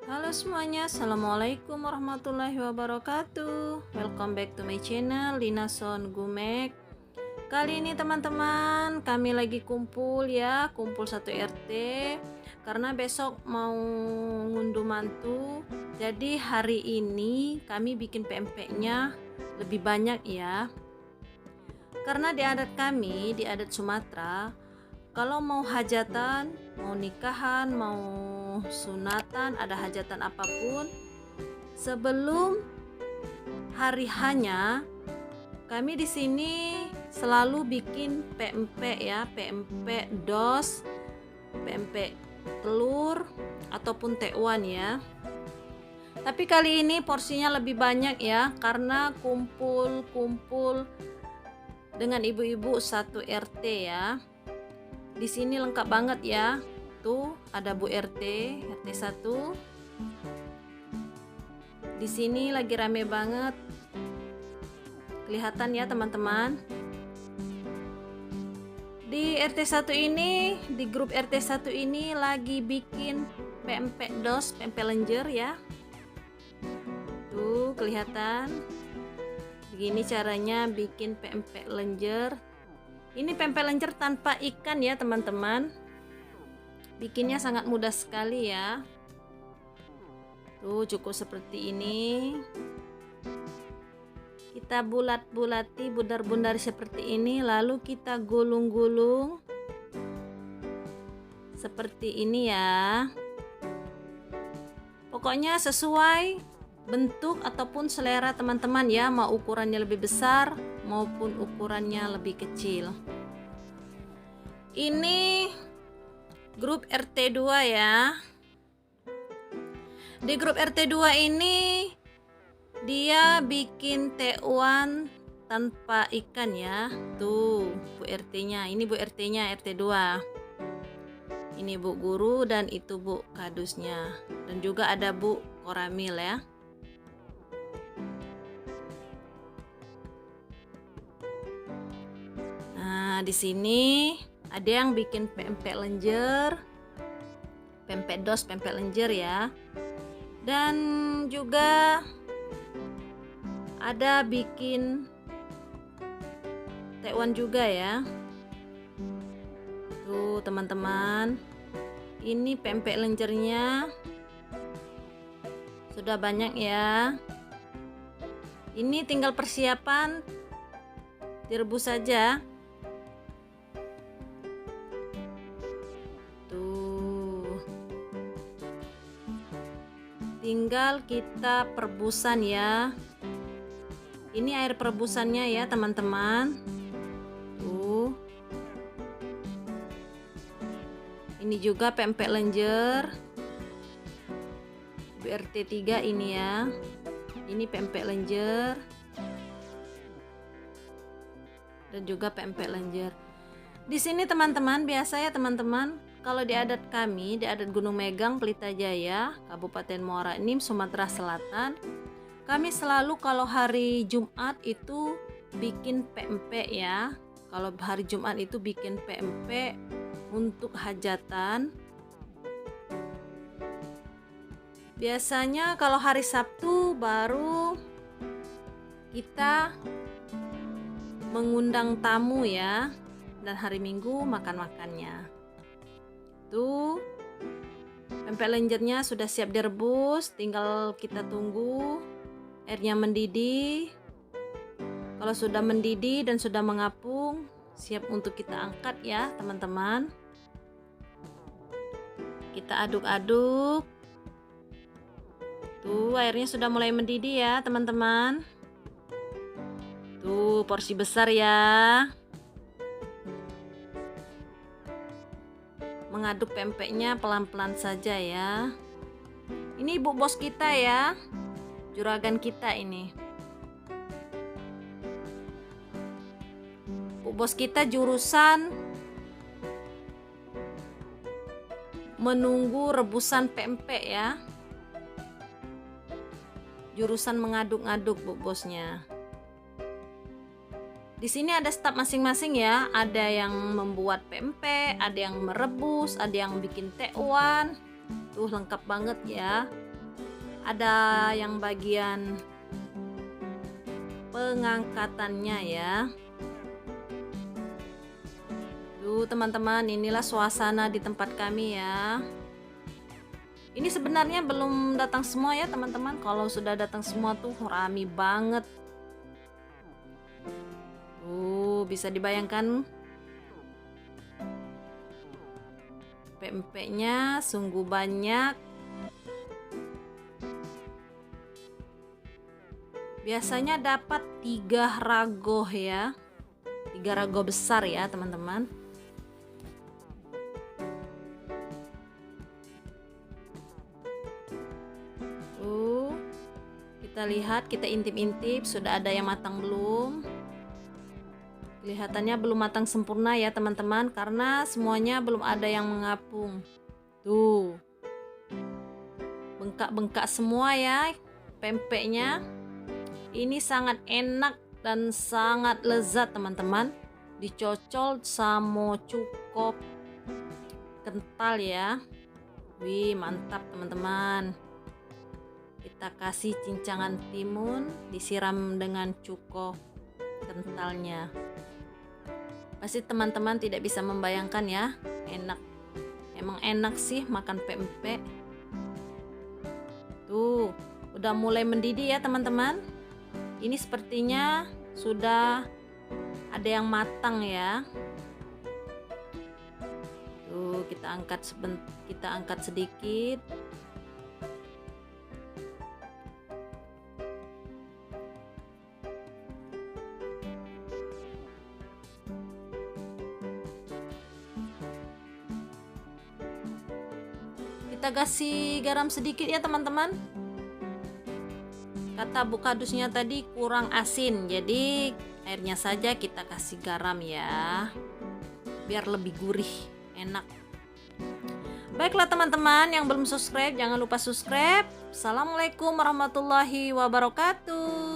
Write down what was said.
Halo semuanya, Assalamualaikum warahmatullahi wabarakatuh. Welcome back to my channel Linason Gumek. Kali ini teman-teman kami lagi kumpul ya, kumpul satu RT karena besok mau ngunduh mantu. Jadi hari ini kami bikin pempeknya lebih banyak ya. Karena di adat kami, di adat Sumatera, kalau mau hajatan, mau nikahan, mau sunatan, ada hajatan apapun, sebelum hari hanya kami di sini selalu bikin pempek ya, pempek dos, pempek telur ataupun tekwan ya. Tapi kali ini porsinya lebih banyak ya, karena kumpul-kumpul dengan ibu-ibu satu RT ya. Di sini lengkap banget ya. Tuh ada Bu RT 1. Di sini lagi rame banget. Kelihatan ya teman-teman. Di RT 1 ini, di grup RT 1 ini lagi bikin pempek dos, pempek lenjer ya. Tuh kelihatan. Begini caranya bikin pempek lenjer. Ini pempek lenjer tanpa ikan ya teman-teman. Bikinnya sangat mudah sekali ya. Tuh cukup seperti ini. Kita bulat-bulati, bundar-bundar seperti ini, lalu kita gulung-gulung seperti ini ya. Pokoknya sesuai bentuk ataupun selera teman-teman ya, mau ukurannya lebih besar maupun ukurannya lebih kecil. Ini grup RT 2 ya. Di grup RT 2 ini dia bikin tekwan tanpa ikan ya. Tuh Bu RT-nya, ini Bu RT-nya RT 2. Ini Bu Guru dan itu Bu Kadusnya. Dan juga ada Bu Koramil ya. Nah, di sini ada yang bikin pempek lenjer, pempek dos, pempek lenjer ya. Dan juga ada bikin tekwan juga ya. Tuh teman-teman, ini pempek lenjernya sudah banyak ya. Ini tinggal persiapan direbus saja. Tinggal kita perebusan ya. Ini air perebusannya ya teman-teman. Tuh. Ini juga pempek lenjer BRT 3 ini ya. Ini pempek lenjer dan juga pempek lenjer. Di sini teman-teman, biasa ya teman-teman, kalau di adat kami, di adat Gunung Megang, Pelita Jaya, Kabupaten Muara Enim, Sumatera Selatan, kami selalu kalau hari Jumat itu bikin pempek ya. Kalau hari Jumat itu bikin pempek untuk hajatan. Biasanya kalau hari Sabtu baru kita mengundang tamu ya, dan hari Minggu makan-makannya. Tuh pempek lenjernya sudah siap direbus, tinggal kita tunggu airnya mendidih. Kalau sudah mendidih dan sudah mengapung, siap untuk kita angkat ya teman-teman. Kita aduk-aduk. Tuh airnya sudah mulai mendidih ya teman-teman. Tuh porsi besar ya. Mengaduk pempeknya pelan-pelan saja ya. Ini ibu bos kita ya, juragan kita ini. Bu bos kita jurusan menunggu rebusan pempek ya. Jurusan mengaduk-aduk bu bosnya. Di sini ada staf masing-masing ya, ada yang membuat pempek, ada yang merebus, ada yang bikin tekwan. Tuh lengkap banget ya. ada yang bagian pengangkatannya ya. Tuh teman-teman, inilah suasana di tempat kami ya. Ini sebenarnya belum datang semua ya teman-teman. Kalau sudah datang semua tuh rame banget. Tuh bisa dibayangkan pempeknya sungguh banyak. Biasanya dapat 3 ragoh ya. 3 ragoh besar ya teman-teman. Kita lihat, kita intip-intip sudah ada yang matang belum. Kelihatannya belum matang sempurna ya teman-teman, karena semuanya belum ada yang mengapung. Tuh, bengkak-bengkak semua ya pempeknya. Ini sangat enak dan sangat lezat teman-teman. Dicocol sama cukup kental ya. Wih, mantap teman-teman. Kita kasih cincangan timun, disiram dengan cuko kentalnya. Pasti teman-teman tidak bisa membayangkan ya, enak. Emang enak sih makan pempek. Tuh, udah mulai mendidih ya teman-teman. Ini sepertinya sudah ada yang matang ya. Tuh, kita angkat sedikit. Kita kasih garam sedikit ya teman-teman. Kata Bu Kadusnya tadi kurang asin, jadi airnya saja kita kasih garam ya, biar lebih gurih, enak. Baiklah teman-teman yang belum subscribe, jangan lupa subscribe. Assalamualaikum warahmatullahi wabarakatuh.